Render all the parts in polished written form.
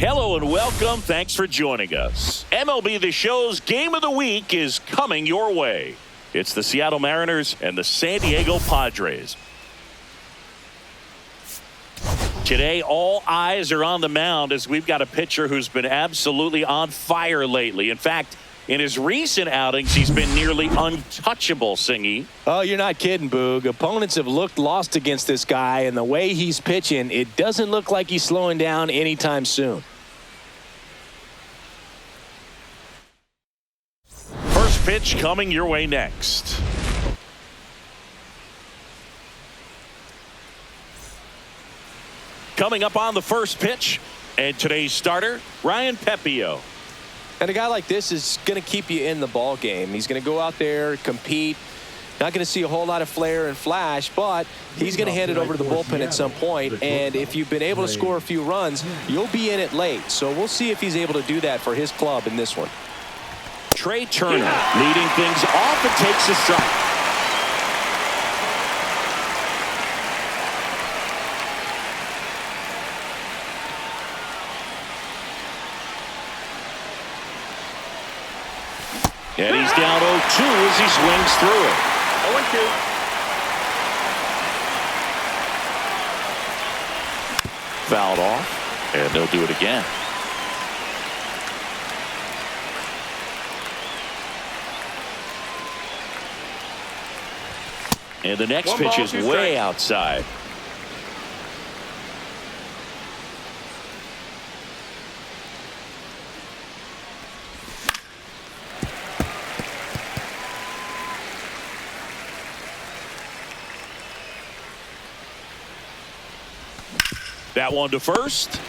Hello and welcome. Thanks for joining us. MLB The Show's Game of the Week is coming your way. It's the Seattle Mariners and the San Diego Padres. Today, all eyes are on the mound as we've got a pitcher who's been absolutely on fire lately. In fact, in his recent outings, he's been nearly untouchable, Singy. Oh, you're not kidding, Boog. Opponents have looked lost against this guy, and the way he's pitching, it doesn't look like he's slowing down anytime soon. First pitch coming your way next. Coming up on the first pitch, and today's starter, M.Pepiot. And a guy like this is going to keep you in the ball game. He's going to go out there, compete. Not going to see a whole lot of flair and flash, but he's going to hand it over to the bullpen at some point. And if you've been able to score a few runs, you'll be in it late. So we'll see if he's able to do that for his club in this one. Trey Turner leading things off and takes a strike. And he's down 0-2 as he swings through it. 0-2. Fouled off, and they'll do it again. And the next pitch is way outside. That one to first.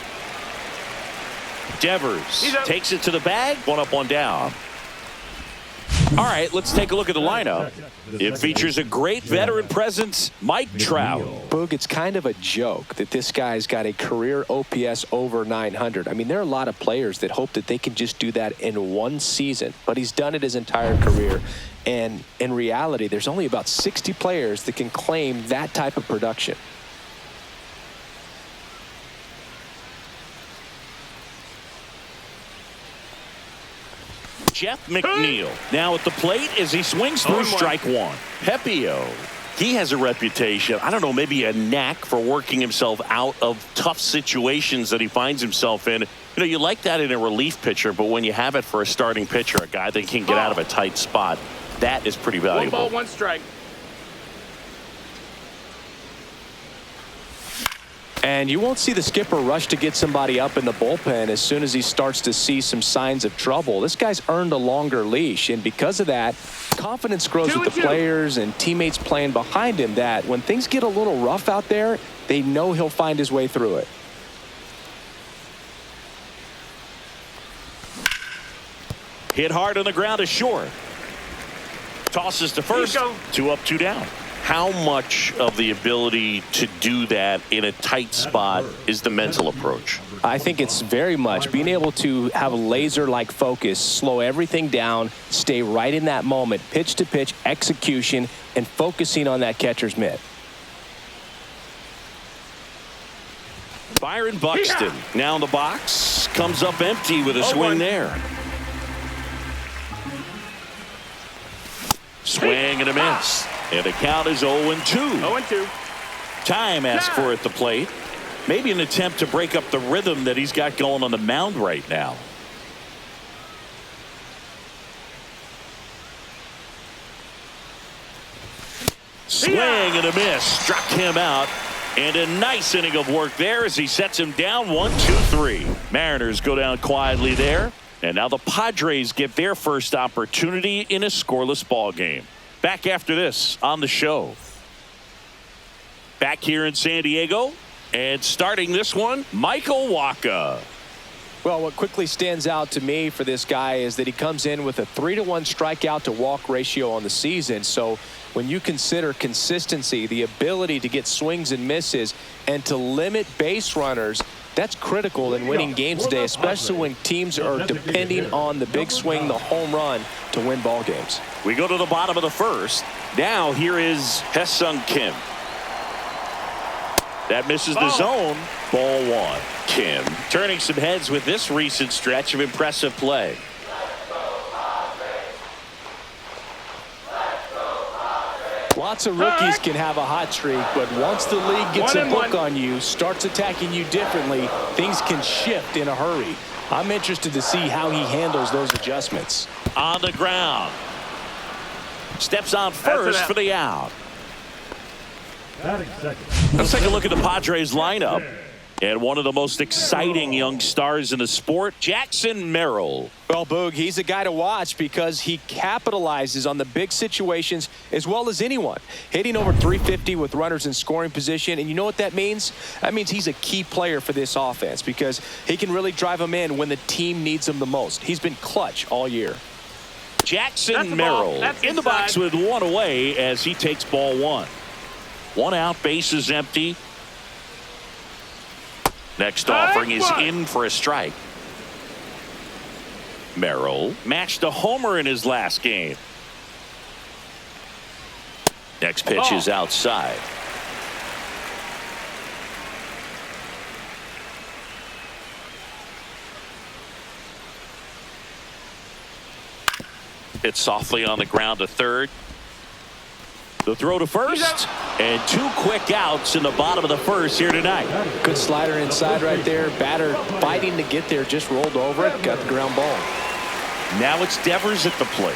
Devers takes it to the bag. One up, one down. All right, let's take a look at the lineup. It features a great veteran presence, Mike Trout. Boog, it's kind of a joke that this guy's got a career OPS over 900. I mean, there are a lot of players that hope that they can just do that in one season, but he's done it his entire career. And in reality, there's only about 60 players that can claim that type of production. Jeff McNeil now at the plate as he swings through strike one. Pepiot, he has a reputation, I don't know, maybe a knack for working himself out of tough situations that he finds himself in. You know, you like that in a relief pitcher, but when you have it for a starting pitcher, a guy that can get out of a tight spot, that is pretty valuable. 1 ball, 1 strike. And you won't see the skipper rush to get somebody up in the bullpen as soon as he starts to see some signs of trouble. This guy's earned a longer leash, and because of that, confidence grows with the players and teammates playing behind him that when things get a little rough out there, they know he'll find his way through it. Hit hard on the ground is short. Tosses to first. 2 up, 2 down. How much of the ability to do that in a tight spot is the mental approach? I think it's very much being able to have a laser-like focus, slow everything down, stay right in that moment, pitch-to-pitch execution, and focusing on that catcher's mitt. Byron Buxton now in the box, comes up empty with a swing there. Swing and a miss. And the count is 0-2. 0-2. Time asked for at the plate. Maybe an attempt to break up the rhythm that he's got going on the mound right now. Swing and a miss. Struck him out. And a nice inning of work there as he sets him down 1-2-3. Mariners go down quietly there. And now the Padres get their first opportunity in a scoreless ball game. Back after this on the show. Back here in San Diego. And starting this one, M.Wacha. Well, what quickly stands out to me for this guy is that he comes in with a 3-to-1 strikeout to walk ratio on the season. So when you consider consistency, the ability to get swings and misses, and to limit base runners, that's critical in winning games today, especially when teams are depending on the big swing, the home run, to win ball games. We go to the bottom of the first. Now here is Hae-Sung Kim. That misses the zone. Ball one. Kim turning some heads with this recent stretch of impressive play. Lots of rookies can have a hot streak, but once the league gets a book on you, starts attacking you differently, things can shift in a hurry. I'm interested to see how he handles those adjustments. On the ground. Steps on first for the out. Let's take a look at the Padres lineup. And one of the most exciting young stars in the sport, Jackson Merrill. Well, Boog, he's a guy to watch because he capitalizes on the big situations as well as anyone. Hitting over 350 with runners in scoring position. And you know what that means? That means he's a key player for this offense because he can really drive them in when the team needs him the most. He's been clutch all year. Jackson Merrill in the box with one away as he takes ball one. One out, bases empty. Next offering is in for a strike. Merrill matched a homer in his last game. Next pitch is outside. Hit softly on the ground to third. The throw to first, and two quick outs in the bottom of the first here tonight. Good slider inside right there. Batter fighting to get there, just rolled over it, got the ground ball. Now it's Devers at the plate.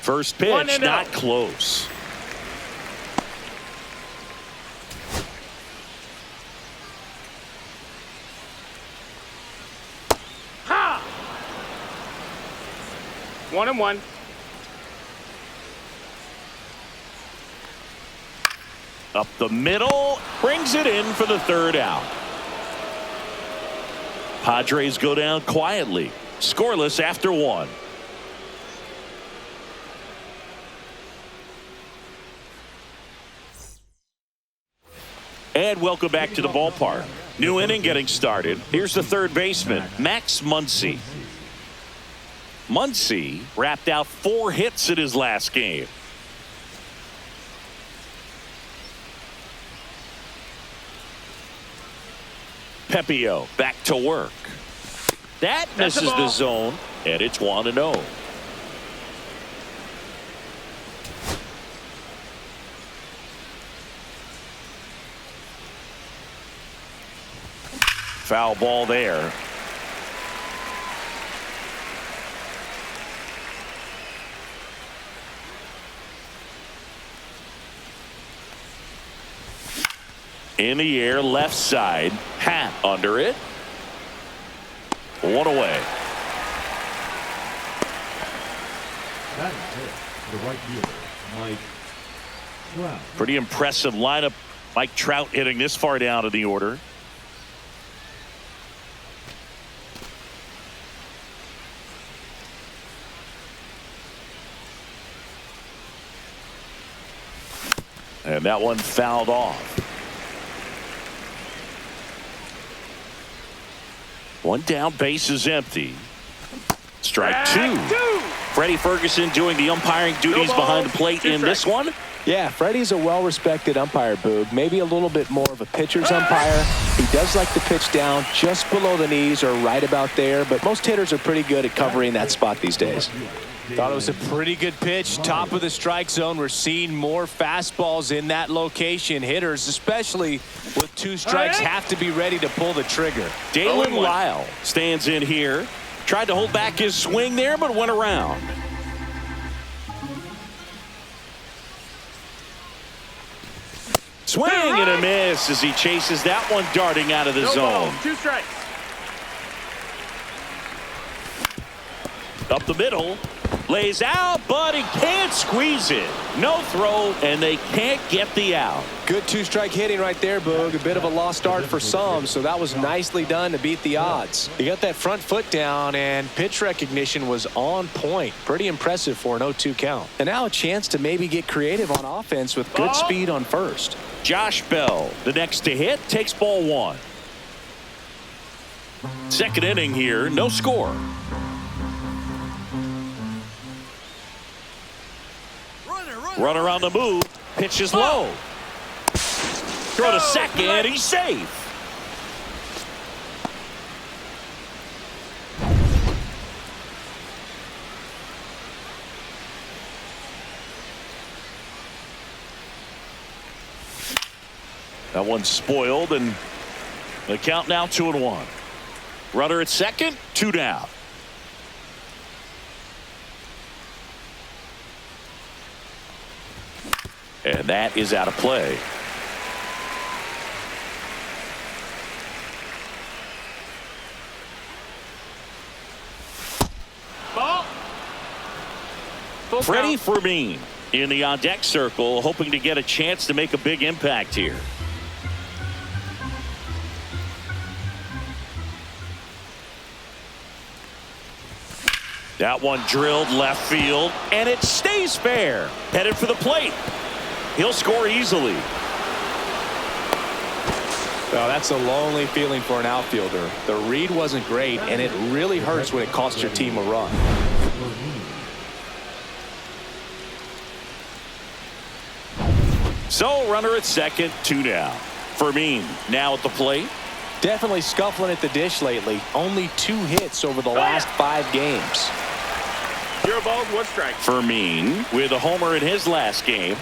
First pitch, not close. One and one. Up the middle, brings it in for the third out. Padres go down quietly, scoreless after one. And welcome back to the ballpark. New inning getting started. Here's the third baseman, Max Muncy. Muncy wrapped out 4 hits in his last game. Pepiot back to work. That misses the zone, and it's 1-0. Foul ball there. In the air, left side. Hat under it. One away. That is it. The right fielder, Mike Trout. Pretty impressive lineup. Mike Trout hitting this far down in the order. And that one fouled off. One down, base is empty. Strike two. Freddie Ferguson doing the umpiring duties behind the plate in this one. Yeah, Freddie's a well-respected umpire, Boog. Maybe a little bit more of a pitcher's umpire. He does like to pitch down just below the knees or right about there, but most hitters are pretty good at covering that spot these days. Thought it was a pretty good pitch. Top of the strike zone. We're seeing more fastballs in that location. Hitters, especially with 2 strikes, have to be ready to pull the trigger. Dalen Lyle stands in here. Tried to hold back his swing there, but went around. Swing and a miss as he chases that one darting out of the zone. 2 strikes. Up the middle. Lays out, but he can't squeeze it. No throw, and they can't get the out. Good 2-strike hitting right there, Boog. A bit of a lost art for some, so that was nicely done to beat the odds. He got that front foot down, and pitch recognition was on point. Pretty impressive for an 0-2 count. And now a chance to maybe get creative on offense with good speed on first. Josh Bell, the next to hit, takes ball one. Second inning here, no score. Runner on the move. Pitch is low. Throw to second. He's safe. That one's spoiled, and the count now 2-1. Runner at second, 2 down. And that is out of play. Ball. Full Freddie count. Fermin in the on-deck circle, hoping to get a chance to make a big impact here. That one drilled left field, and it stays fair. Headed for the plate. He'll score easily. Well, that's a lonely feeling for an outfielder. The read wasn't great, and it really hurts when it costs your team a run. So, runner at second, 2 down. Fermin now at the plate. Definitely scuffling at the dish lately. Only 2 hits over the last 5 games. 0 balls, 1 strike. Fermin with a homer in his last game.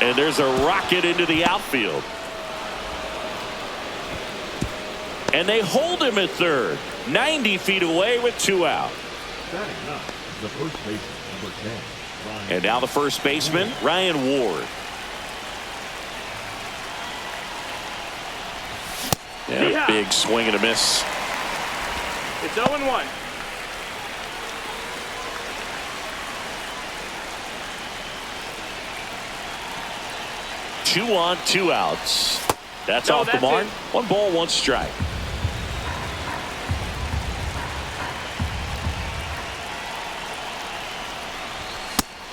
And there's a rocket into the outfield. And they hold him at third. 90 feet away with 2 out. Batting up, the first baseman, number 10. Ryan. And now the first baseman, Ryan Ward. Yeah, big swing and a miss. It's 0-1. Two on, 2 outs. That's off the that's mark. it. 1 ball, 1 strike.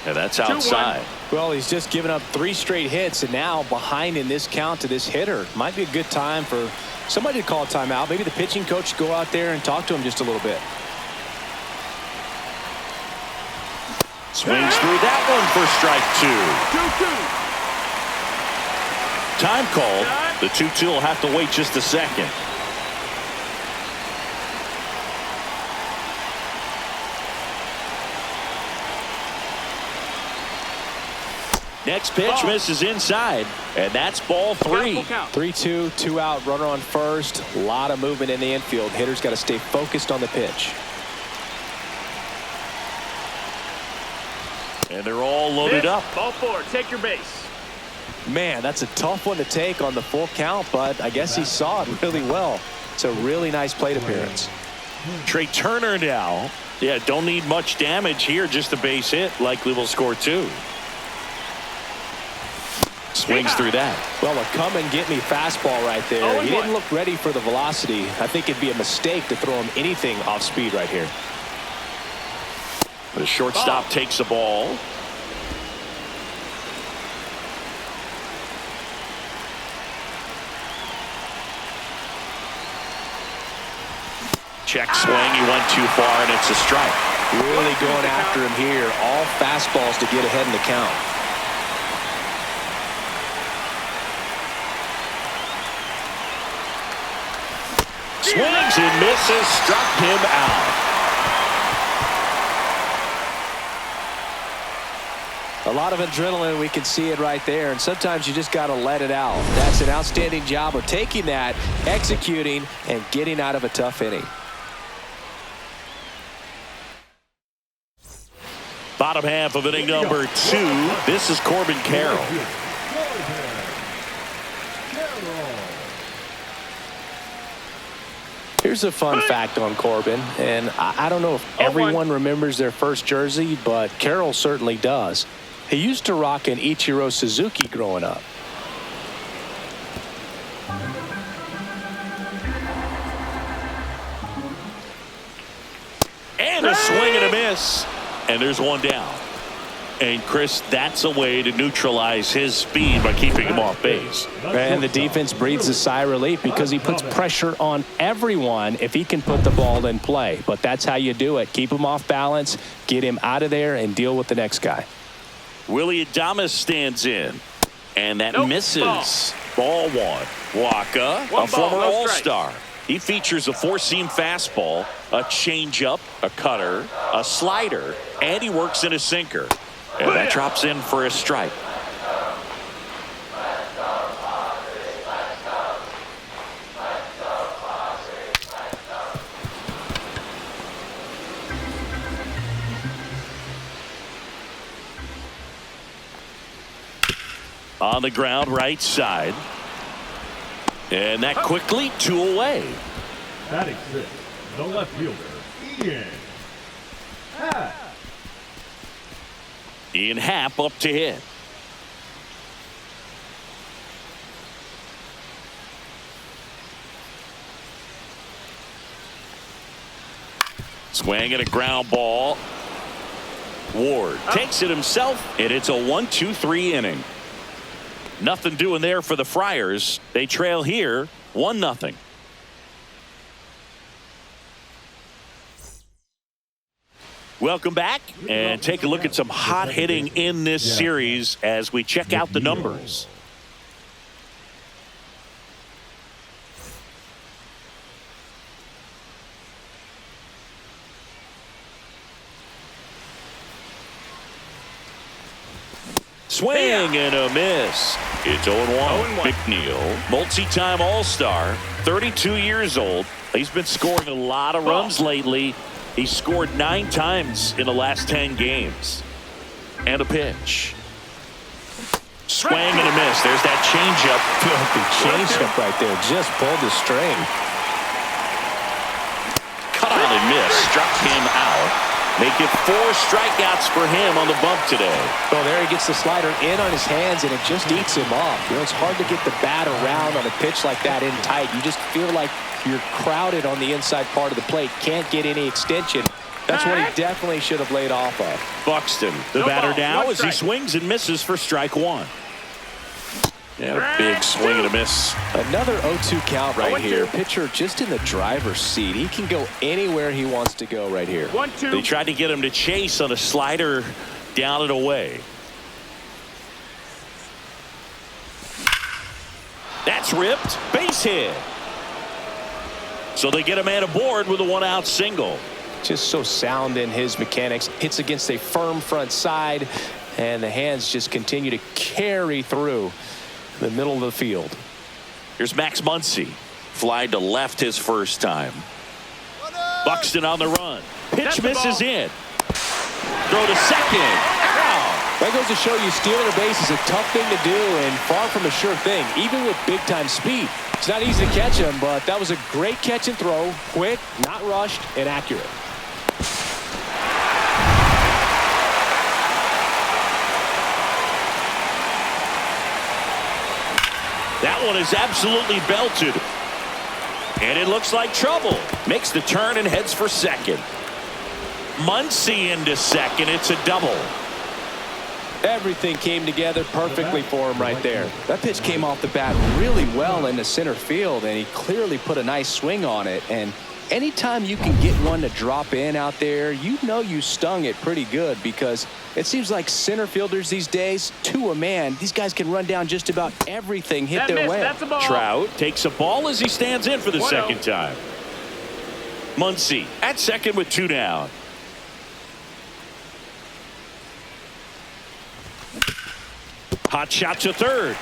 And that's outside. Well, he's just given up 3 straight hits, and now behind in this count to this hitter. Might be a good time for somebody to call a timeout. Maybe the pitching coach go out there and talk to him just a little bit. Swings through that one for strike 2. 2-2. Time called. The 2-2 will have to wait just a second. Next pitch misses inside, and that's ball 3. 3-2, 2 out, runner on first. A lot of movement in the infield. Hitter's got to stay focused on the pitch. And they're all loaded up. Ball 4. Take your base. Man, that's a tough one to take on the full count, but I guess he saw it really well. It's a really nice plate appearance. Trey Turner now. Yeah, don't need much damage here, just a base hit. Likely will score 2. Swings through that. Well, a come and get me fastball right there. He didn't look ready for the velocity. I think it'd be a mistake to throw him anything off speed right here. The shortstop takes the ball. Check swing. He went too far, and it's a strike. Really going after him here. All fastballs to get ahead in the count. Swings and misses, struck him out. A lot of adrenaline, we can see it right there, and sometimes you just got to let it out. That's an outstanding job of taking that, executing, and getting out of a tough inning. Bottom half of inning number 2. This is Corbin Carroll. Here's a fun fact on Corbin, and I don't know if everyone remembers their first jersey, but Carroll certainly does. He used to rock an Ichiro Suzuki growing up. And a swing and a miss. And there's 1 down. And Chris, that's a way to neutralize his speed by keeping him off base. And the defense breathes a sigh of relief because he puts pressure on everyone if he can put the ball in play. But that's how you do it. Keep him off balance, get him out of there, and deal with the next guy. Willie Adames stands in. And that Nope. misses. Ball one. Wacha, One a ball, former no All-Star. He features a four-seam fastball, a changeup, a cutter, a slider, and he works in a sinker. And that drops in for a strike. On the ground, right side. And that quickly, 2 away. Batting six, the left fielder, Ian Happ. Ian Happ up to hit. Swing and a ground ball. Ward takes it himself, and it's a 1-2-3 inning. Nothing doing there for the Friars. They trail here 1-0. Welcome back, and take a look at some hot hitting in this series as we check out the numbers. Swing and a miss. It's 0-1. 0-1. McNeil, multi-time All-Star, 32 years old. He's been scoring a lot of runs lately. He scored 9 times in the last 10 games. And a pitch. Swing and a miss. There's that changeup. Filthy changeup right there. Just pulled the string. Cut on and miss. Struck him out. Make it 4 strikeouts for him on the bump today. Well, there he gets the slider in on his hands, and it just eats him off. You know, it's hard to get the bat around on a pitch like that in tight. You just feel like you're crowded on the inside part of the plate. Can't get any extension. That's what he definitely should have laid off of. Buxton, the No batter ball, now, one as he strike. swings and misses for strike 1. Yeah, a big swing and a miss. Another 0-2 count right 0-2. here. Pitcher just in the driver's seat. He can go anywhere he wants to go right here. 1-2. They tried to get him to chase on a slider down and away. That's ripped. Base hit. So they get a man aboard with a 1-out single. Just so sound in his mechanics. Hits against a firm front side, and the hands just continue to carry through the middle of the field. Here's Max Muncy. Fly to left his first time. Buxton on the run. Pitch That's the misses ball. in. Throw to second. Ow. That goes to show you stealing a base is a tough thing to do and far from a sure thing, even with big-time speed. It's not easy to catch him, but that was a great catch and throw. Quick, not rushed, and accurate. That one is absolutely belted. And it looks like trouble. Makes the turn and heads for second. Muncy into second. It's a double. Everything came together perfectly for him right there. That pitch came off the bat really well into center field, and he clearly put a nice swing on it. And anytime you can get one to drop in out there, you know you stung it pretty good, because it seems like center fielders these days, to a man, these guys can run down just about everything hit That their miss, way. that's a ball. Trout takes a ball as he stands in for the 1-0. second time. Muncy at second with 2 down. Hot shot to third.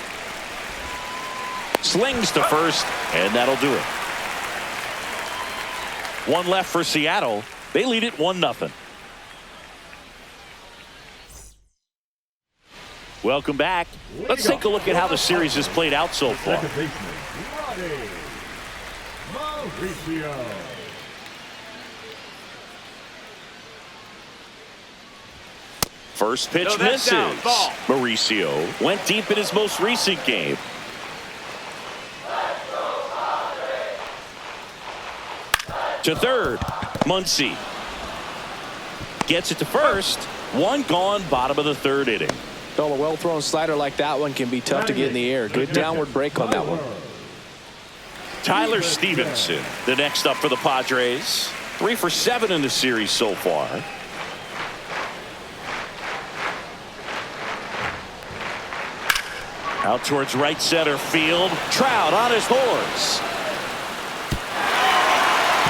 Slings to first, and that'll do it. 1 left for Seattle. They lead it 1-0. Welcome back. Let's take a look at how the series has played out so far. Second baseman, Roddy Mauricio. First pitch No, that's misses. down. Ball. Mauricio went deep in his most recent game. To third, Muncy gets it to first, One gone, bottom of the third inning. Well, a well-thrown slider like that one can be tough to get in the air. Good downward break on that one. Tyler Stevenson, the next up for the Padres. 3 for 7 in the series so far. Out towards right center field. Trout on his horse.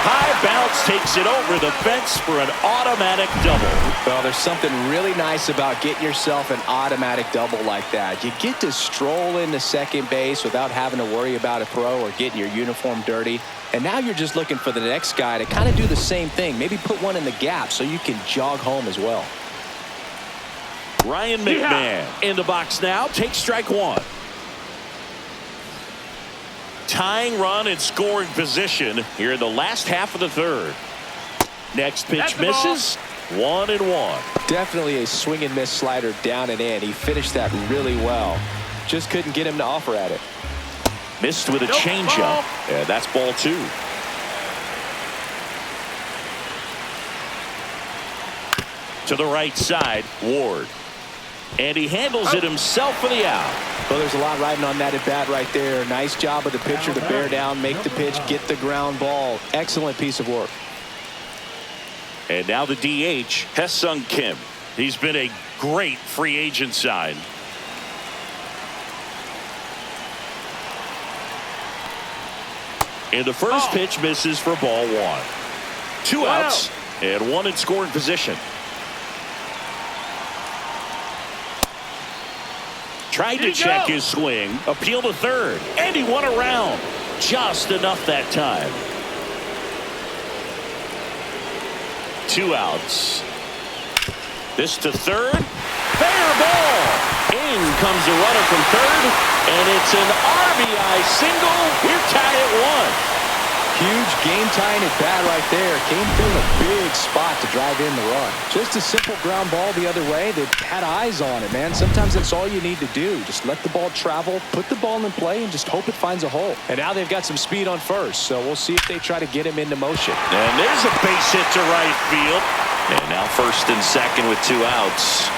High bounce takes it over the fence for an automatic double. Well, there's something really nice about getting yourself an automatic double like that. You get to stroll into second base without having to worry about a throw or getting your uniform dirty. And now you're just looking for the next guy to kind of do the same thing. Maybe put one in the gap so you can jog home as well. Ryan McMahon in the box now. Takes strike one. Tying run in scoring position here in the last half of the third. Next pitch misses. 1-1. Definitely a swing and miss slider down and in. He finished that really well. Just couldn't get him to offer at it. Missed with a changeup. Yeah, that's ball 2. To the right side, Ward. And he handles it himself for the out. Well, there's a lot riding on that at bat right there. Nice job of the pitcher to bear down, make the pitch, get the ground ball. Excellent piece of work. And now the DH, Hae-Sung Kim. He's been a great free agent sign. And the first pitch misses for ball 1. 2 outs and 1 in scoring position. Tried to check his swing, appeal to third, and he won around. Just enough that time. 2 outs. This to third. Fair ball. In comes the runner from third, and it's an RBI single. We're tied at 1. Huge game-tying at bat right there. Came through in a big spot to drive in the run. Just a simple ground ball the other way. They had eyes on it, man. Sometimes that's all you need to do. Just let the ball travel, put the ball in play, and just hope it finds a hole. And now they've got some speed on first, so we'll see if they try to get him into motion. And there's a base hit to right field. And now first and second with 2 outs.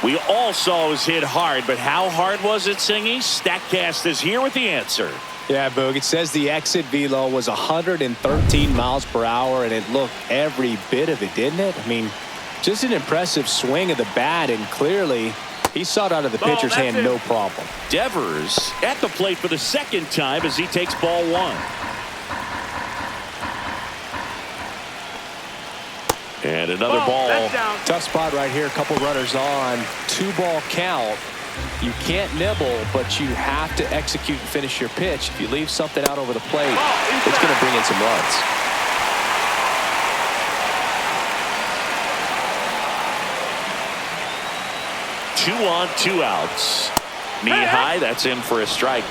We all saw it was hit hard, but how hard was it, Singy? Statcast is here with the answer. Yeah, Boog, it says the exit velo was 113 miles per hour, and it looked every bit of it, didn't it? I mean, just an impressive swing of the bat, and clearly he saw it out of the pitcher's hand no problem. Devers at the plate for the second time as he takes ball 1. And another ball. Tough spot right here. A couple runners on. 2-ball count. You can't nibble, but you have to execute and finish your pitch. If you leave something out over the plate, it's going to bring in some runs. Two on, 2 outs. Knee high. That's in for a strike.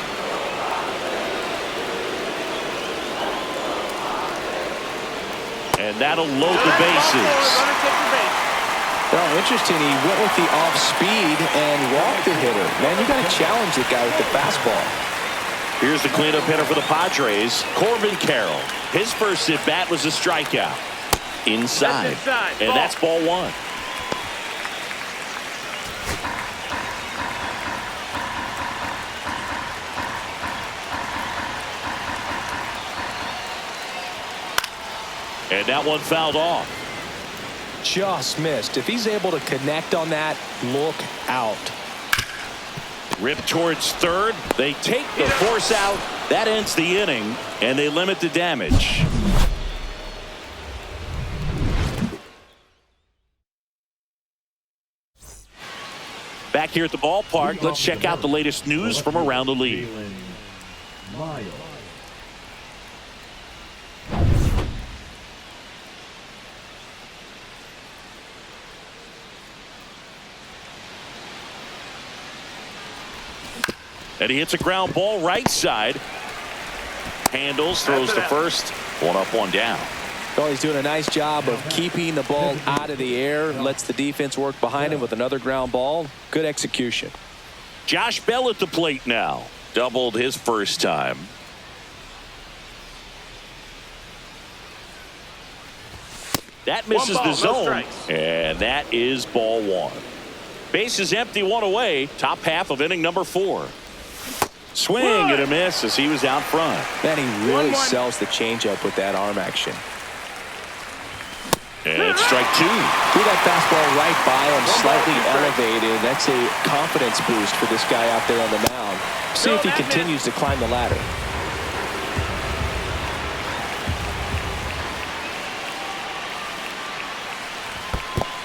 And that'll load the bases. Well, interesting. He went with the off speed and walked the hitter. Man, you got to challenge the guy with the fastball. Here's the cleanup hitter for the Padres, Corbin Carroll. His first at bat was a strikeout. Inside. And that's ball 1. And that one fouled off. Just missed. If he's able to connect on that, look out. Rip towards third. They take the force out. That ends the inning, and they limit the damage. Back here at the ballpark, let's check out the latest news from around the league. And he hits a ground ball right side. Handles, throws to first. 1 up, 1 down. Well, he's doing a nice job of keeping the ball out of the air. Lets the defense work behind him with another ground ball. Good execution. Josh Bell at the plate now. Doubled his first time. That misses One ball, the no zone. strikes. And that is ball one. Base is empty, one away. Top half of inning number 4. Swing and a miss as he was out front. Man, he really 1-1. sells the changeup with that arm action. And it's strike 2. Threw that fastball right by him, slightly elevated. That's a confidence boost for this guy out there on the mound. See if he continues to climb the ladder.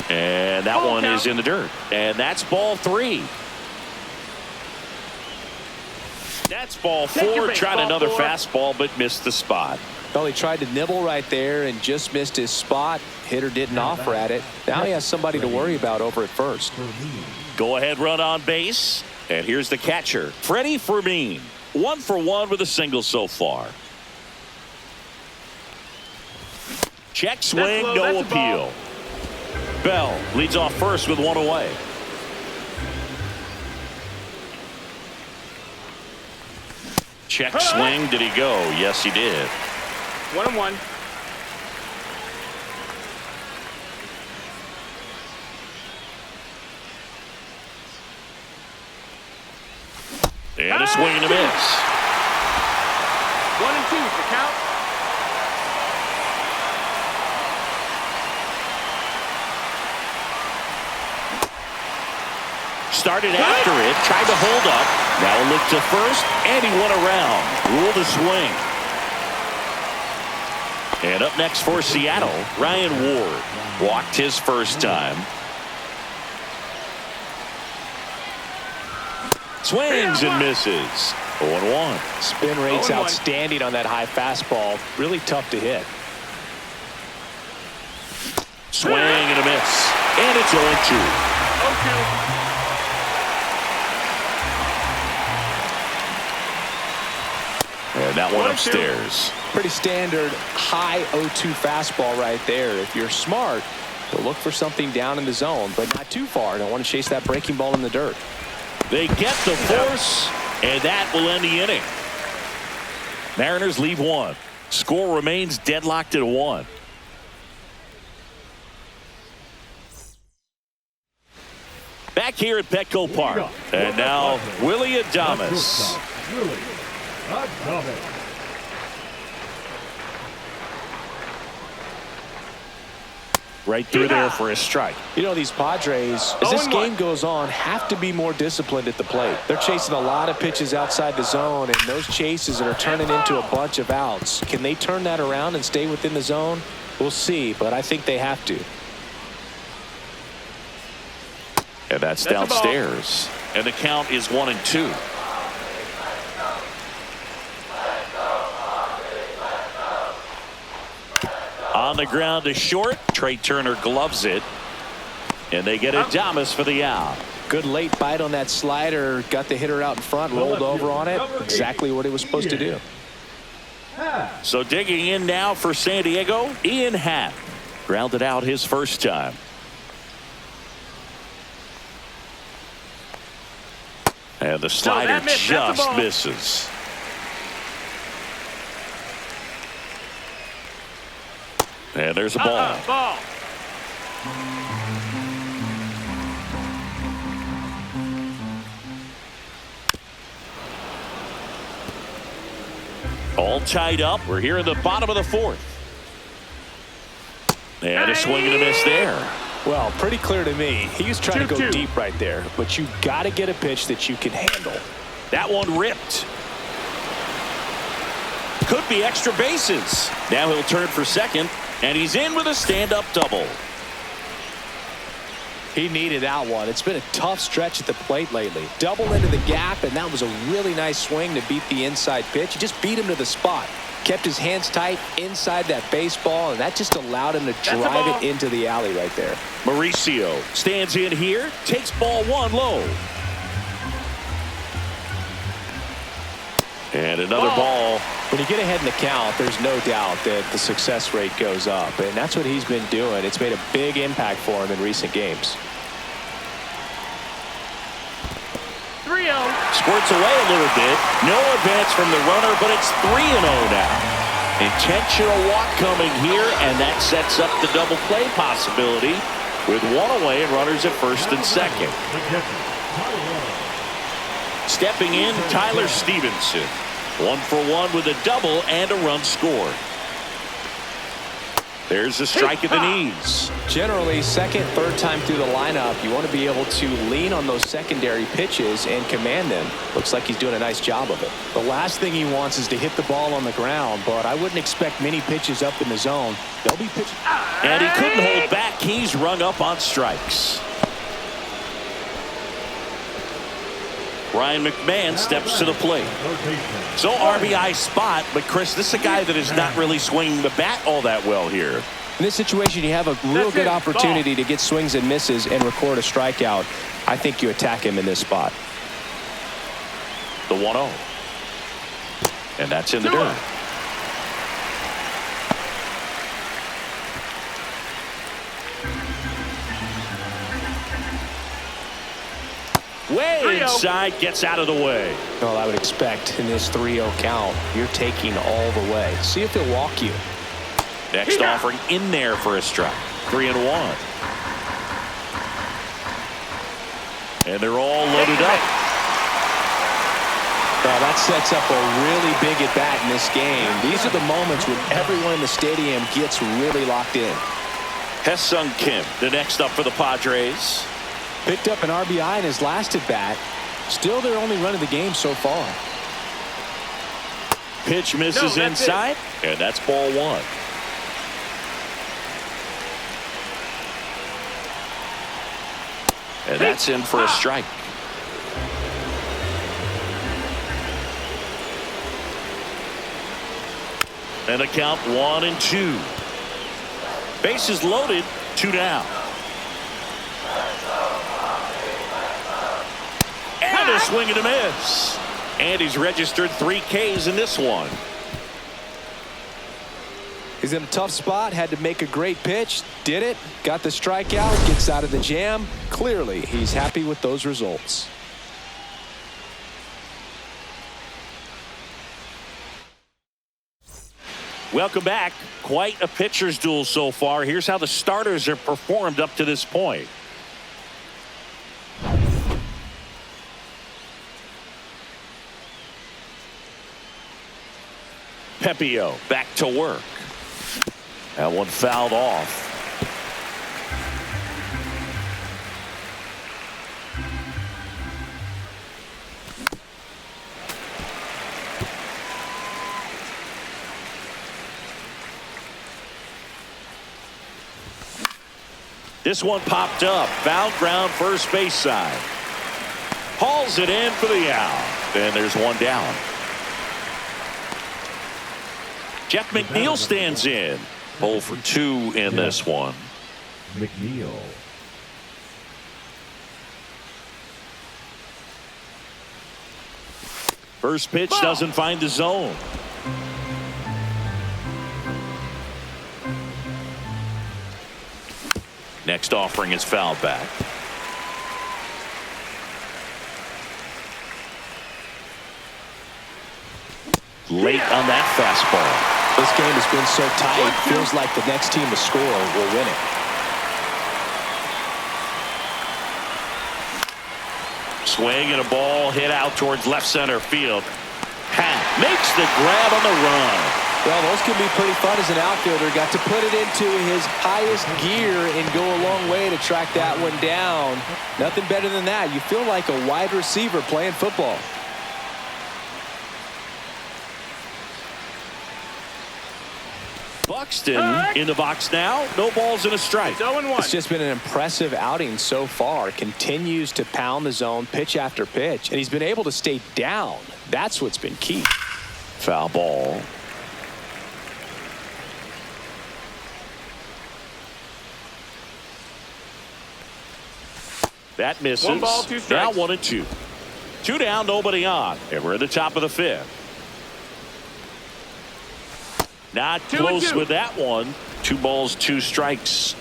And that Ball one count. is in the dirt. And that's ball 3. That's ball Take your 4. base, Tried ball another 4. fastball, but missed the spot. Well, he tried to nibble right there and just missed his spot. Hitter didn't offer at it. Now he has somebody to worry about over at first. Go ahead run on base. And here's the catcher, Freddie Fermin. 1 for 1 with a single so far. Check swing, low, no that's a ball. appeal. Bell leads off first with 1 away. Check swing. Did he go? Yes, he did. 1-1. And a swing and a miss. 1-2 the count. Started after it, tried to hold up. Now a look to first, and he went around. Ruled a swing. And up next for Seattle, Ryan Ward. Walked his first time. Swings and misses. 0-1. Spin rate's 0-1. outstanding on that high fastball. Really tough to hit. Swing and a miss. And it's 0-2. 0-2. And that one 1-2. upstairs. Pretty standard high 0-2 fastball right there. If you're smart, you'll look for something down in the zone, but not too far. Don't want to chase that breaking ball in the dirt. They get the force, and that will end the inning. Mariners leave 1. Score remains deadlocked at 1. Back here at Petco Park. And now Willie Adames. Willie Adames. Right through there for a strike. You know, these Padres, as this 0-1. game goes on, have to be more disciplined at the plate. They're chasing a lot of pitches outside the zone, and those chases are turning into a bunch of outs. Can they turn that around and stay within the zone? We'll see, but I think they have to. And that's a ball. downstairs. And the count is 1-2. On the ground to short. Trey Turner gloves it. And they get Adames for the out. Good late bite on that slider. Got the hitter out in front, rolled over on it. Exactly what it was supposed to do. So digging in now for San Diego, Ian Happ. Grounded out his first time. And the slider that missed. That's a just ball. misses. And there's a ball. Ball. All tied up. We're here in the bottom of the 4th. And a swing and a miss there. Well, pretty clear to me. He was trying to go 2-2. deep right there, but you got to get a pitch that you can handle. That one ripped. Could be extra bases. Now he'll turn for second, and he's in with a stand-up double. He needed that one. It's been a tough stretch at the plate lately. Double into the gap, and that was a really nice swing to beat the inside pitch. He just beat him to the spot. Kept his hands tight inside that baseball, and that just allowed him to drive it into the alley right there. Mauricio stands in here, takes ball 1 low. And another ball. When you get ahead in the count, there's no doubt that the success rate goes up, and that's what he's been doing. It's made a big impact for him in recent games. 3-0. Squirts away a little bit. No advance from the runner, but it's 3-0 now. Intentional walk coming here, and that sets up the double play possibility with one away and runners at first and second. Stepping in, Tyler Stevenson. 1 for 1 with a double and a run scored. There's a strike at the knees. Generally, second, third time through the lineup, you want to be able to lean on those secondary pitches and command them. Looks like he's doing a nice job of it. The last thing he wants is to hit the ball on the ground, but I wouldn't expect many pitches up in the zone. They'll be pitching. And he couldn't hold back. He's rung up on strikes. Ryan McMahon steps to the plate. So RBI spot, but Chris, this is a guy that is not really swinging the bat all that well here. In this situation, you have a real good opportunity to get swings and misses and record a strikeout. I think you attack him in this spot. The 1-0. And that's in the dirt. Way inside, gets out of the way. Well, I would expect in this 3-0 count, you're taking all the way. See if he'll walk you. Next offering in there for a strike. 3-1. And they're all loaded up. Well, that sets up a really big at bat in this game. These are the moments when everyone in the stadium gets really locked in. Ha-Seong Kim, the next up for the Padres. Picked up an RBI in his last at bat. Still their only run of the game so far. Pitch misses inside, and that's ball 1. And that's in for a strike. And a count 1-2. Bases loaded, 2 down. And a swing and a miss. And he's registered 3 Ks in this one. He's in a tough spot, had to make a great pitch, did it, got the strikeout, gets out of the jam. Clearly, he's happy with those results. Welcome back. Quite a pitcher's duel so far. Here's how the starters have performed up to this point. Pepiot back to work. That one fouled off. This one popped up. Foul ground first base side. Hauls it in for the out. And there's one down. Jeff McNeil stands in. 0 for 2 in this one. McNeil. First pitch doesn't find the zone. Next offering is fouled back. Late on that fastball. This game has been so tight, feels like the next team to score will win it. Swing and a ball hit out towards left center field. Hat makes the grab on the run. Well, those can be pretty fun as an outfielder. Got to put it into his highest gear and go a long way to track that one down. Nothing better than that. You feel like a wide receiver playing football. Buxton in the box now. No balls and a strike. 0-1. It's just been an impressive outing so far. Continues to pound the zone pitch after pitch, and he's been able to stay down. That's what's been key. Foul ball. That misses. 1 ball, 2 now strikes. 1-2. 2 down, nobody on. And we're at the top of the 5th. Not close 2-2. with that one. 2 balls, 2 strikes.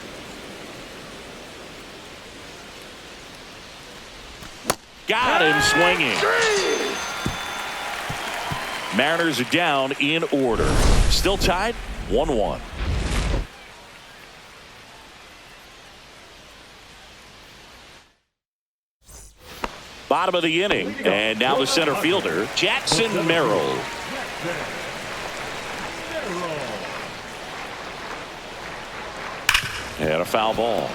Got him swinging. Mariners are down in order. Still tied 1-1. Bottom of the inning, and now the center fielder, Jackson Merrill. And a foul ball.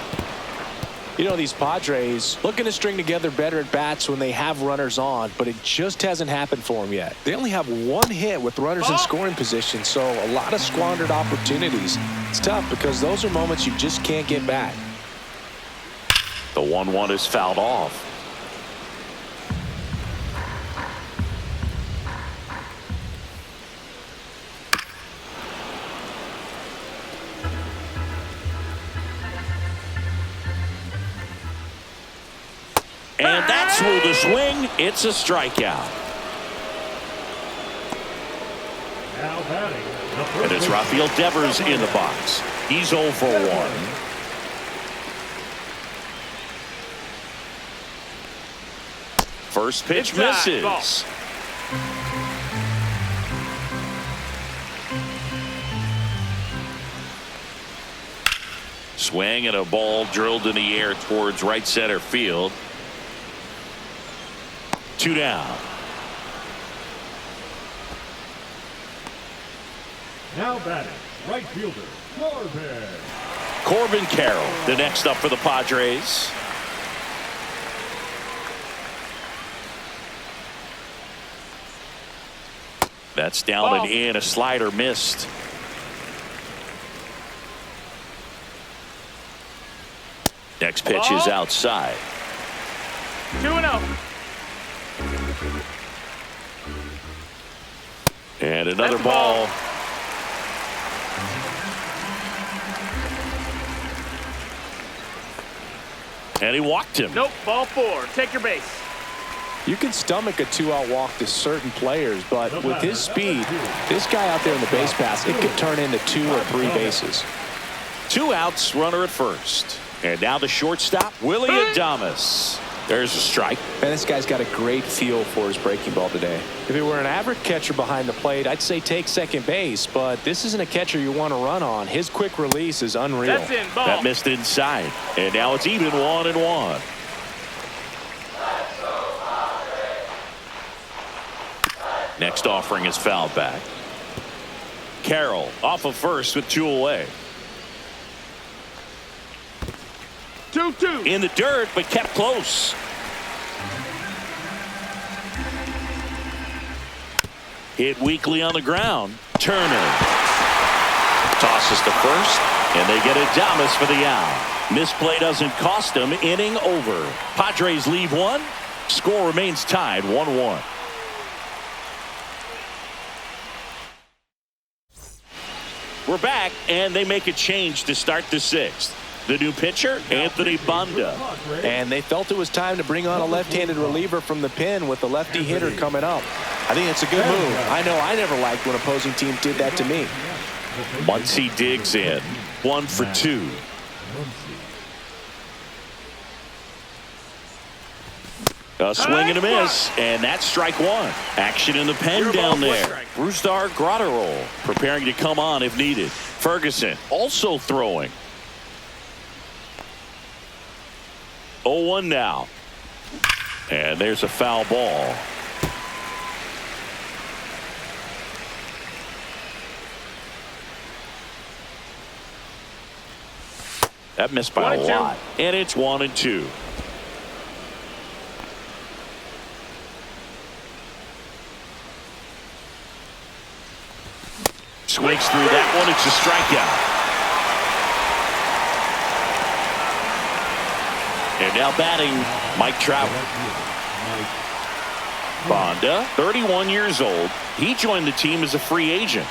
You know, these Padres looking to string together better at bats when they have runners on, but it just hasn't happened for them yet. They only have one hit with runners in scoring position, so a lot of squandered opportunities. It's tough because those are moments you just can't get back. The 1-1 is fouled off. And that's through the swing. It's a strikeout. Now batting. And it's Rafael Devers in the box. He's 0 for 1. First pitch misses. Swing and a ball drilled in the air towards right center field. 2 down. Now batting. Right fielder. Corbin Carroll, the next up for the Padres. That's down and in. A slider missed. Next pitch is outside. 2-0. And another ball. And he walked him. Nope, ball 4. Take your base. You can stomach a 2-out walk to certain players, but with his speed, this guy out there in the base pass, it could turn into 2 or 3 bases. 2 outs, runner at first. And now the shortstop, Willie Adames. There's a strike. And this guy's got a great feel for his breaking ball today. If he were an average catcher behind the plate, I'd say take second base, but this isn't a catcher you want to run on. His quick release is unreal. That's in, ball. That missed inside. And now it's even 1-1. Next offering is fouled back. Carroll off of first with 2 away. 2-2. In the dirt, but kept close. Hit weakly on the ground. Turner tosses to first, and they get Adames for the out. Misplay doesn't cost them. Inning over. Padres leave 1. Score remains tied 1-1. We're back, and they make a change to start the 6th. The new pitcher, Anthony Banda. And they felt it was time to bring on a left-handed reliever from the pen with the lefty hitter coming up. I think it's a good move. I know I never liked when opposing teams did that to me. Muncy digs in. 1 for 2. A swing and a miss, and that's strike 1. Action in the pen down there. Brusdar Graterol preparing to come on if needed. Ferguson also throwing. 0-1 now. And there's a foul ball. That missed by a lot. And it's 1-2. Swings through that one. It's a strikeout. And now batting, Mike Trout. Banda, 31 years old. He joined the team as a free agent.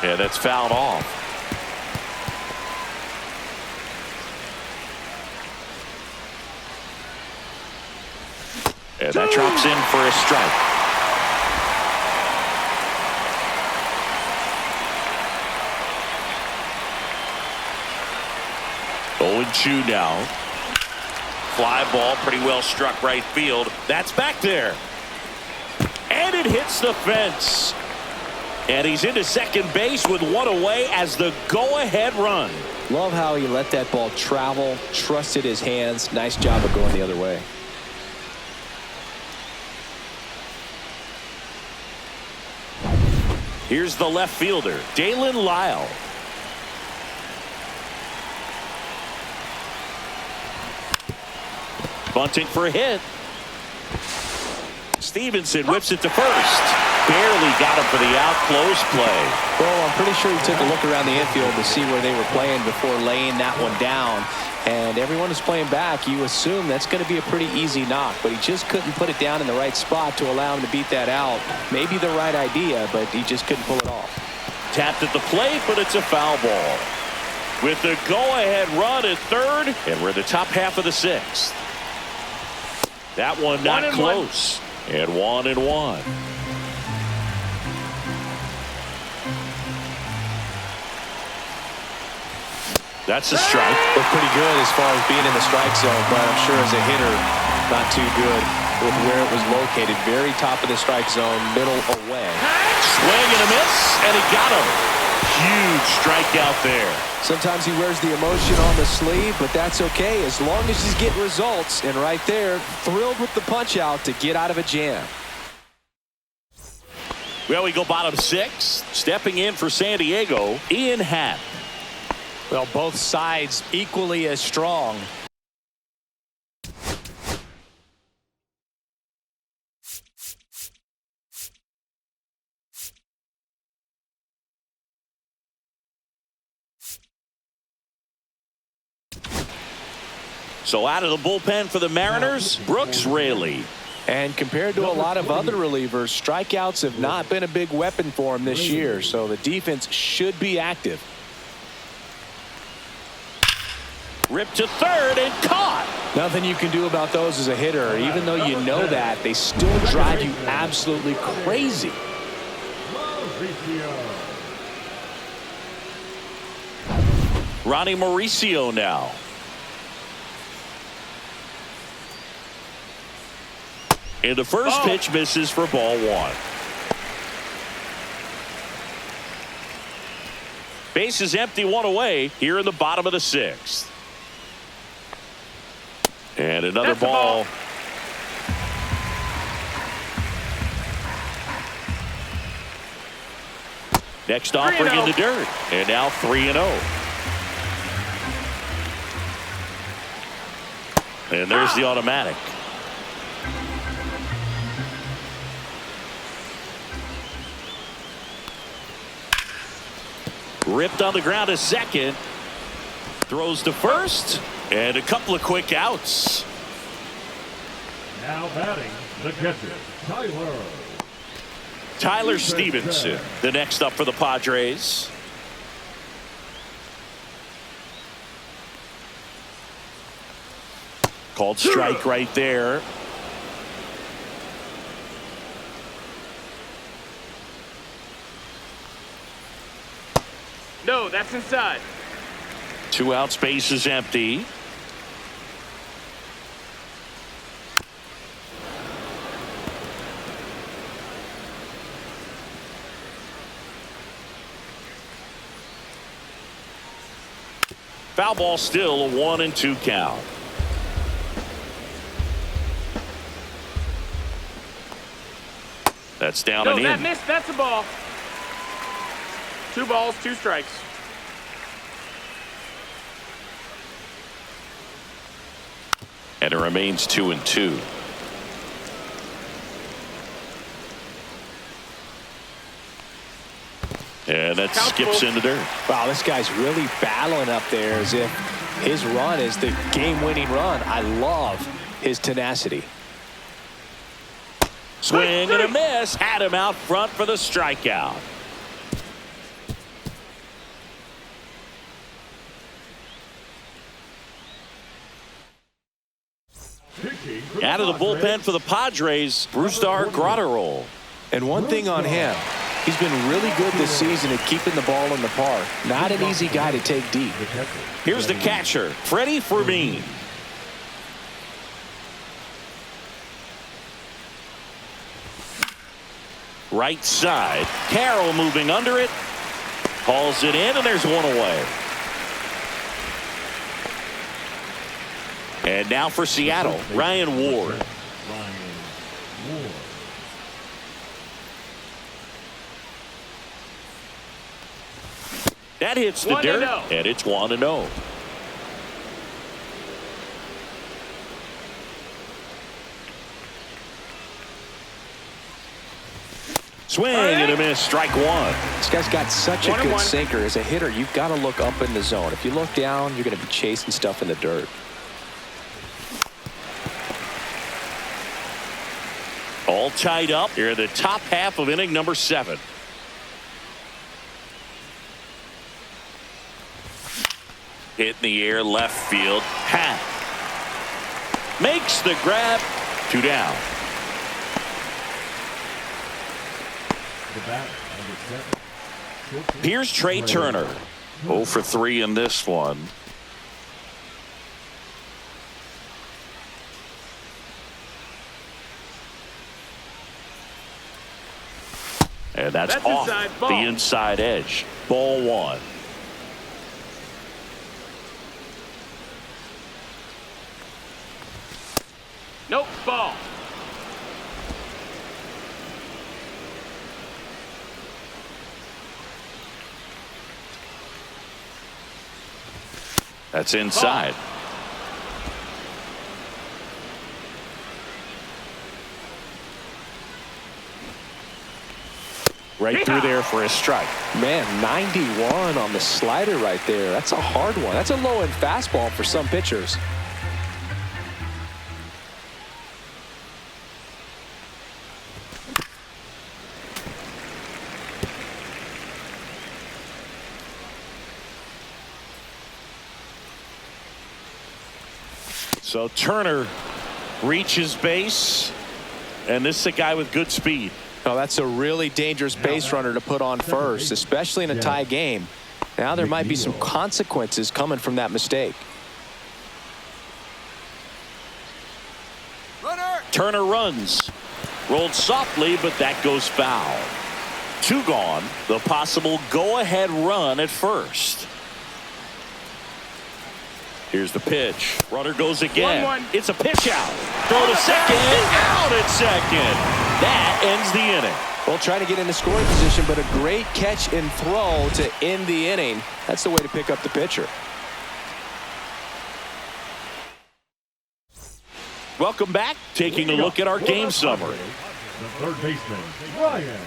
Yeah, that's fouled off. And that drops in for a strike. Two now. Fly ball pretty well struck right field. That's back there. And it hits the fence. And he's into second base with one away as the go-ahead run. Love how he let that ball travel, trusted his hands. Nice job of going the other way. Here's the left fielder, Dalen Lyle. Bunting for a hit. Stevenson whips it to first. Barely got him for the out. Close play. Well, I'm pretty sure he took a look around the infield to see where they were playing before laying that one down. And everyone is playing back. You assume that's going to be a pretty easy knock, but he just couldn't put it down in the right spot to allow him to beat that out. Maybe the right idea, but he just couldn't pull it off. Tapped at the plate, but it's a foul ball. With the go-ahead run at third, and we're in the top half of the sixth. That one not close. And 1-1. That's a strike. Looked pretty good as far as being in the strike zone, but I'm sure as a hitter, not too good with where it was located. Very top of the strike zone, middle away. Swing and a miss, and he got him. Huge strikeout there. Sometimes he wears the emotion on the sleeve, but that's okay as long as he's getting results. And right there, thrilled with the punch out to get out of a jam. Well, we go bottom six. Stepping in for San Diego, Ian Happ. Well, both sides equally as strong. So out of the bullpen for the Mariners, Brooks Raley. And compared to a lot of other relievers, strikeouts have not been a big weapon for him this year, so the defense should be active. Ripped to third and caught. Nothing you can do about those as a hitter. Even though you know that, they still drive you absolutely crazy. Ronnie Mauricio now. And the first pitch misses for ball one. Base is empty, one away here in the bottom of the sixth. And another ball. Next offering in the dirt. And now 3-0. And there's the automatic. Ripped on the ground to second. Throws to first. And a couple of quick outs. Now batting, the catcher, Tyler Stevenson, the next up for the Padres. Called strike right there. No, that's inside. 2 out, space is empty. Foul ball, still a 1-2 count. That's down and in. No, that missed. That's a ball. 2 balls, 2 strikes. And it remains 2-2. And that skips in the dirt. Wow, this guy's really battling up there as if his run is the game-winning run. I love his tenacity. Swing and a miss. Had him out front for the strikeout. Out of the bullpen for the Padres, Brusdar Graterol. And one thing on him, he's been really good this season at keeping the ball in the park. Not an easy guy to take deep. Here's the catcher, Freddie Fermin. right side. Carroll moving under it. Hauls it in, and there's one away. And now for Seattle, Ryan Ward. That hits the dirt, and it's 1-0. Swing and a miss, strike one. This guy's got such a good sinker. As a hitter, you've got to look up in the zone. If you look down, you're going to be chasing stuff in the dirt. All tied up here in the top half of inning number 7. Hit in the air, left field. Hat makes the grab. 2 down. Here's Trey Turner. 0 for 3 in this one. And that's off the inside edge. Ball 1. Nope, ball. That's inside. Right through there for a strike. Man, 91 on the slider right there. That's a hard one. That's a low-end fastball for some pitchers. So Turner reaches base, and this is a guy with good speed. Oh, that's a really dangerous base runner to put on first, especially in a tie game. Now there might be some consequences coming from that mistake. Turner runs. Rolled softly, but that goes foul. 2 gone. The possible go-ahead run at first. Here's the pitch. Runner goes again. 1-1. It's a pitch out. Throw to second. Out at second. That ends the inning. Well, trying to get into scoring position, but a great catch and throw to end the inning. That's the way to pick up the pitcher. Welcome back. Taking a look at our game summary. The third baseman, Ryan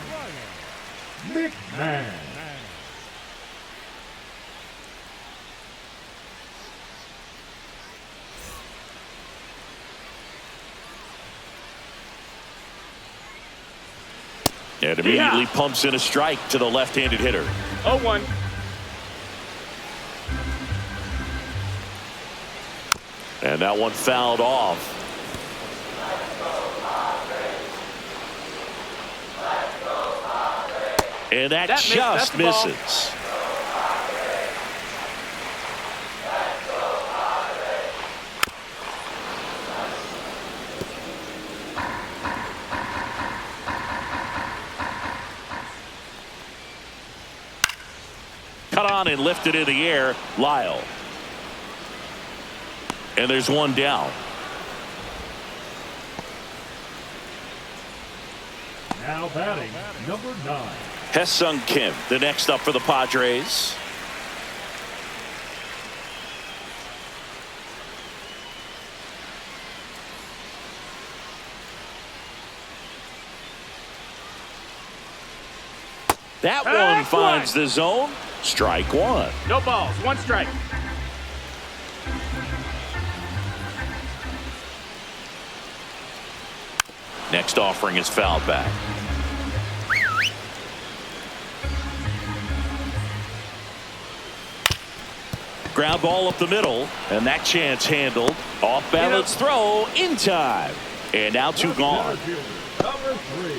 McMahon. And immediately pumps in a strike to the left-handed hitter. 0-1. And that one fouled off. And that just misses. Cut on and lifted in the air. Lyle. And there's one down. Now batting, number 9. Hesung Kim, the next up for the Padres. That one finds the zone. Strike 1. No balls. 1 strike. Next offering is fouled back. Ground ball up the middle, and that chance handled. Off balance throw in time. And now 2 gone. Number 3,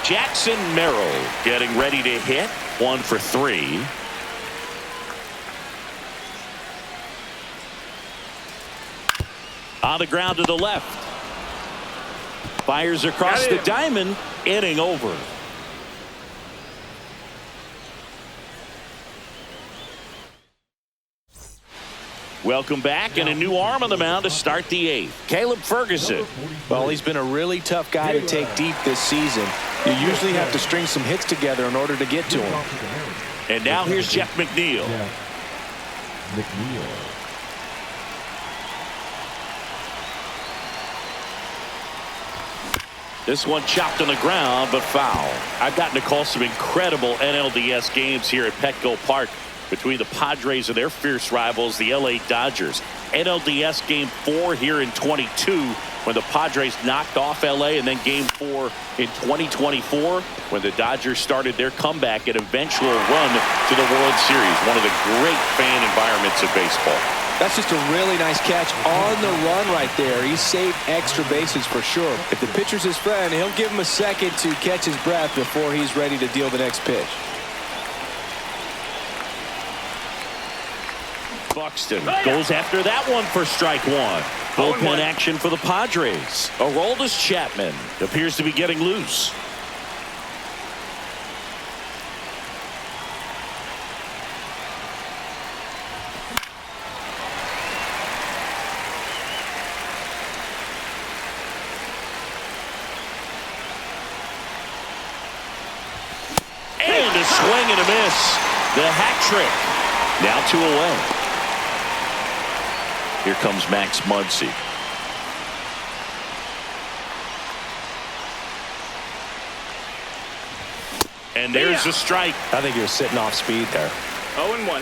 Jackson Merrill getting ready to hit. 1 for 3. On the ground to the left. Fires across the diamond. Inning over. Welcome back, and a new arm on the mound to start the 8th. Caleb Ferguson. Well, he's been a really tough guy to take deep this season. You usually have to string some hits together in order to get to him. And now here's Jeff McNeil. This one chopped on the ground, but foul. I've gotten to call some incredible NLDS games here at Petco Park between the Padres and their fierce rivals, the LA Dodgers. NLDS Game 4 here in 22 when the Padres knocked off LA, and then Game 4 in 2024 when the Dodgers started their comeback and eventual run to the World Series. One of the great fan environments of baseball. That's just a really nice catch on the run right there. He saved extra bases for sure. If the pitcher's his friend, he'll give him a second to catch his breath before he's ready to deal the next pitch. Buxton goes after that one for strike one. Bullpen action for the Padres. Aroldis Chapman appears to be getting loose. And a swing and a miss. The hat trick. Now 2 away. Here comes Max Muncy. And there's a strike. I think he was sitting off speed there. 0-1.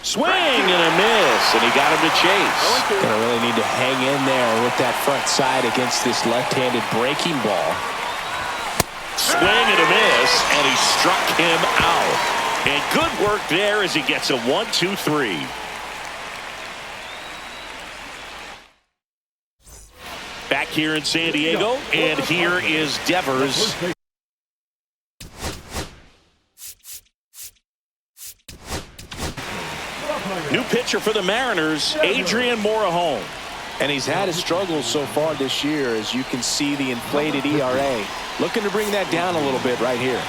Swing and a miss, and he got him to chase. Gonna really need to hang in there with that front side against this left-handed breaking ball. Swing and a miss, and he struck him out. And good work there as he gets a 1-2-3. Back here in San Diego, and here is Devers. New pitcher for the Mariners, Adrian Morejon. And he's had his struggles so far this year, as you can see the inflated ERA. Looking to bring that down a little bit right here.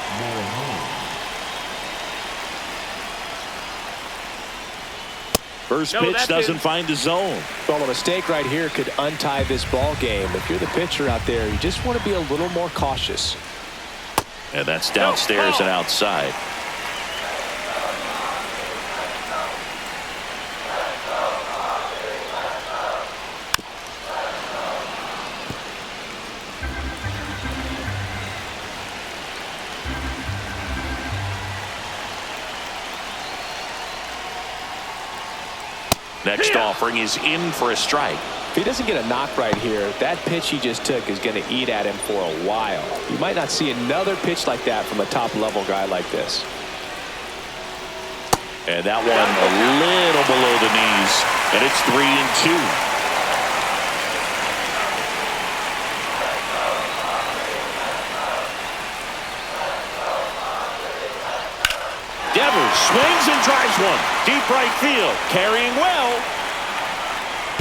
First pitch doesn't find the zone. Well, a mistake right here could untie this ball game. If you're the pitcher out there, you just want to be a little more cautious. And that's downstairs and outside. Next offering is in for a strike. If he doesn't get a knock right here, that pitch he just took is going to eat at him for a while. You might not see another pitch like that from a top-level guy like this. And that one a little below the knees, and it's 3-2. Devers swings and drives one. Deep right field. Carrying well.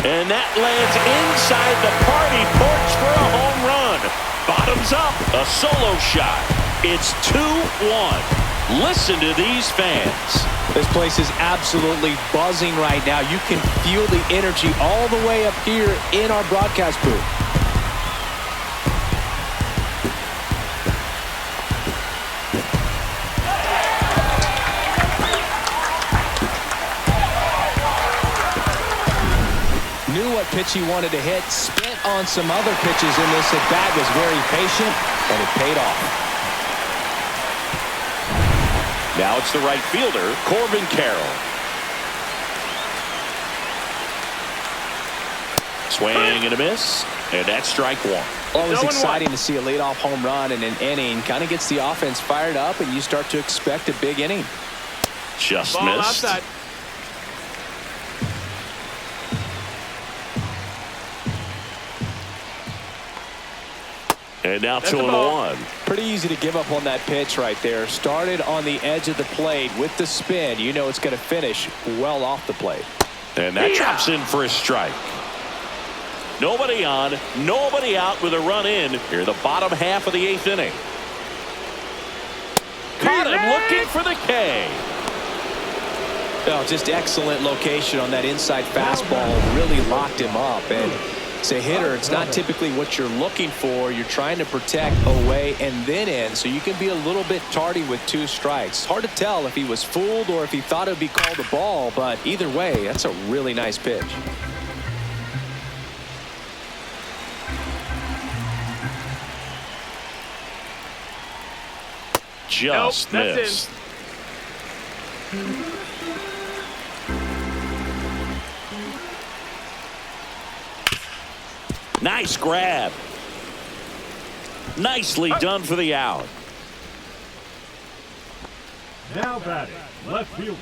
And that lands inside the party porch for a home run. Bottoms up. A solo shot. It's 2-1. Listen to these fans. This place is absolutely buzzing right now. You can feel the energy all the way up here in our broadcast booth. What pitch he wanted to hit, spent on some other pitches in this at bat, was very patient, and it paid off. Now it's the right fielder, Corbin Carroll. Swing and a miss, and that's strike one. Always exciting to see a leadoff home run in an inning. Kind of gets the offense fired up, and you start to expect a big inning. Just Ball missed. outside. And now 2-1. Pretty easy to give up on that pitch right there. Started on the edge of the plate with the spin. You know it's going to finish well off the plate. And that drops in for a strike. Nobody on, nobody out with a run in here the bottom half of the 8th inning. Caught him looking for the K. Oh, just excellent location on that inside fastball. Really locked him up. And as a hitter, it's not typically what you're looking for. You're trying to protect away and then in, so you can be a little bit tardy with 2 strikes. Hard to tell if he was fooled or if he thought it would be called a ball, but either way, that's a really nice pitch. Just missed. Nice grab. Nicely done for the out. Now batting, left fielder,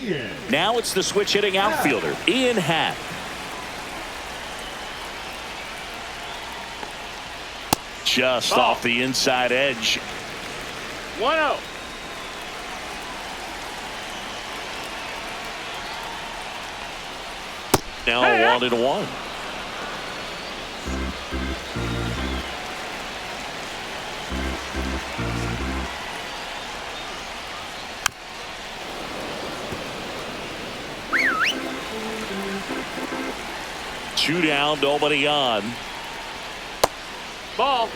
Ian. Now it's the switch hitting outfielder, Ian Happ. Just off the inside edge. 1-0. Now 1-1. Two down, nobody on. Ball.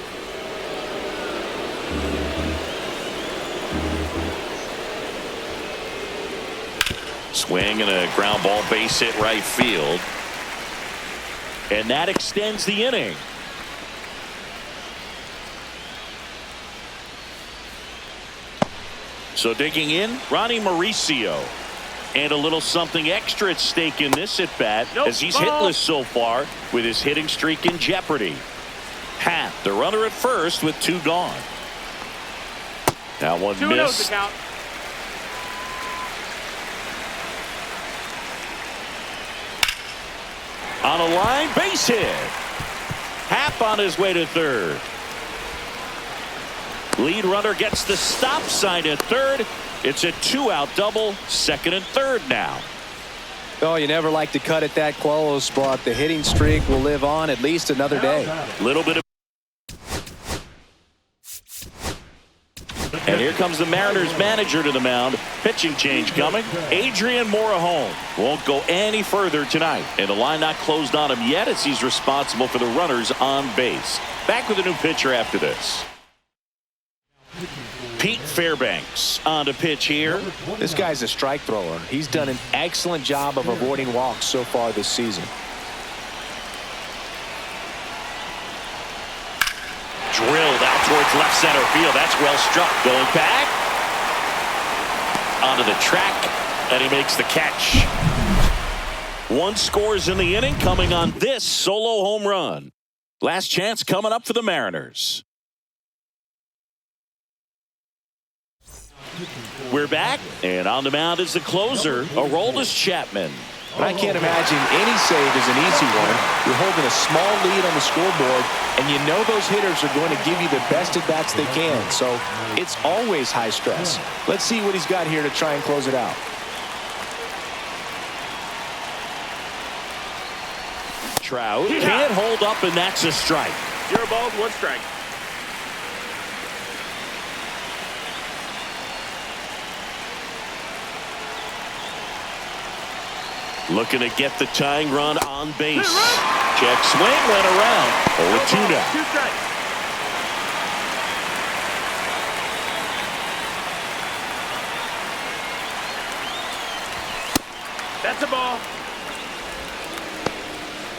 Swing and a ground ball, base hit right field. And that extends the inning. So digging in, Ronnie Mauricio. And a little something extra at stake in this at bat as he's hitless so far with his hitting streak in jeopardy. Happ, the runner at first with 2 gone. That one 2-0 missed. the count. On a line, base hit. Happ on his way to third. Lead runner gets the stop sign at third. It's a 2-out double, second and third now. Oh, you never like to cut it that close, but the hitting streak will live on at least another day. Little bit of. And here comes the Mariners manager to the mound. Pitching change coming. Adrian Morejon won't go any further tonight. And the line not closed on him yet as he's responsible for the runners on base. Back with a new pitcher after this. Pete Fairbanks on to pitch here. This guy's a strike thrower. He's done an excellent job of avoiding walks so far this season. Drilled out towards left center field. That's well struck. Going back. Onto the track. And he makes the catch. 1 scores in the inning coming on this solo home run. Last chance coming up for the Mariners. We're back, and on the mound is the closer, Aroldis Chapman. I can't imagine any save is an easy one. You're holding a small lead on the scoreboard, and you know those hitters are going to give you the best at-bats they can, so it's always high stress. Let's see what he's got here to try and close it out. Trout can't hold up, and that's a strike. 0 balls, 1 strike. Looking to get the tying run on base. Check swing, went around. 0-2 now. 2 strikes. That's a ball.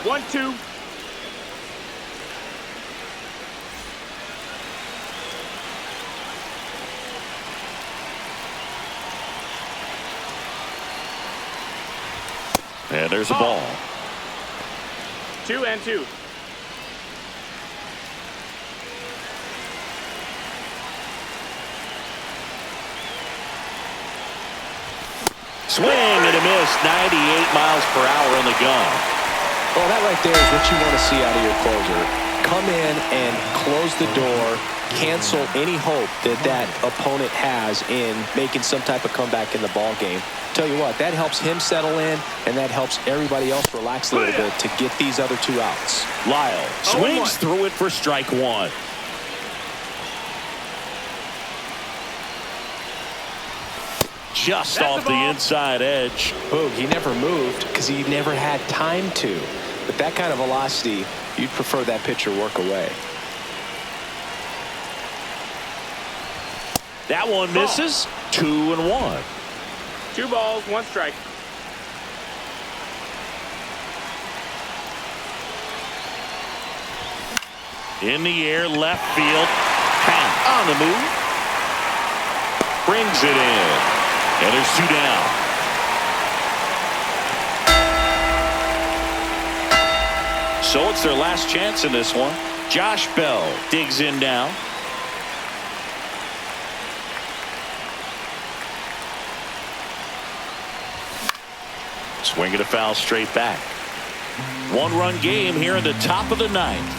1-2. And there's a ball. 2-2. Swing and a miss. 98 miles per hour on the gun. Well, that right there is what you want to see out of your closer. Come in and close the door, cancel any hope that that opponent has in making some type of comeback in the ball game. Tell you what, that helps him settle in, and that helps everybody else relax a little bit to get these other 2 outs. Lyle swings through it for strike 1. Just off the inside edge. Boog, he never moved because he never had time to. With that kind of velocity, you'd prefer that pitcher work away. That one misses. 2-1. 2 balls, 1 strike. In the air, left field. Pat on the move. Brings it in. And there's 2 down. So it's their last chance in this one. Josh Bell digs in now. Swing and a foul straight back. 1-run game here in the top of the 9th.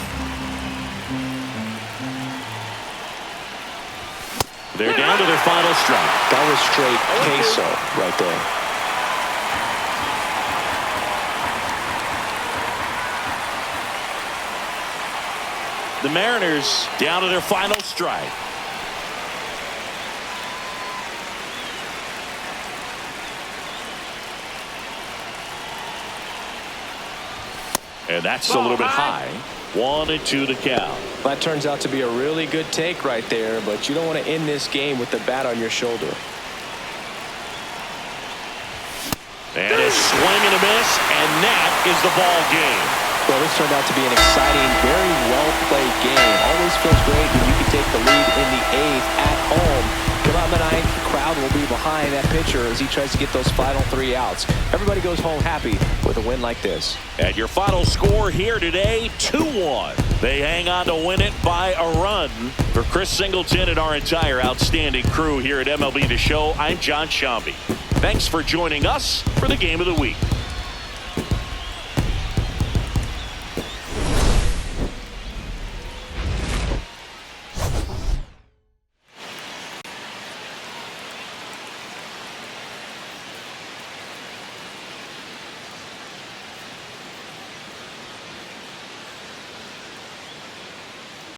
They're down to their final strike. That was straight queso right there. The Mariners down to their final strike. And that's a little bit high. 1-2 to count. That turns out to be a really good take right there, but you don't want to end this game with the bat on your shoulder. And a swing and a miss, and that is the ball game. Well, this turned out to be an exciting, very well-played game. Always feels great when you can take the lead in the 8th at home. Come out in the 9th, the crowd will be behind that pitcher as he tries to get those final 3 outs. Everybody goes home happy with a win like this. And your final score here today, 2-1. They hang on to win it by a run. For Chris Singleton and our entire outstanding crew here at MLB The Show, I'm John Shambi. Thanks for joining us for the Game of the Week.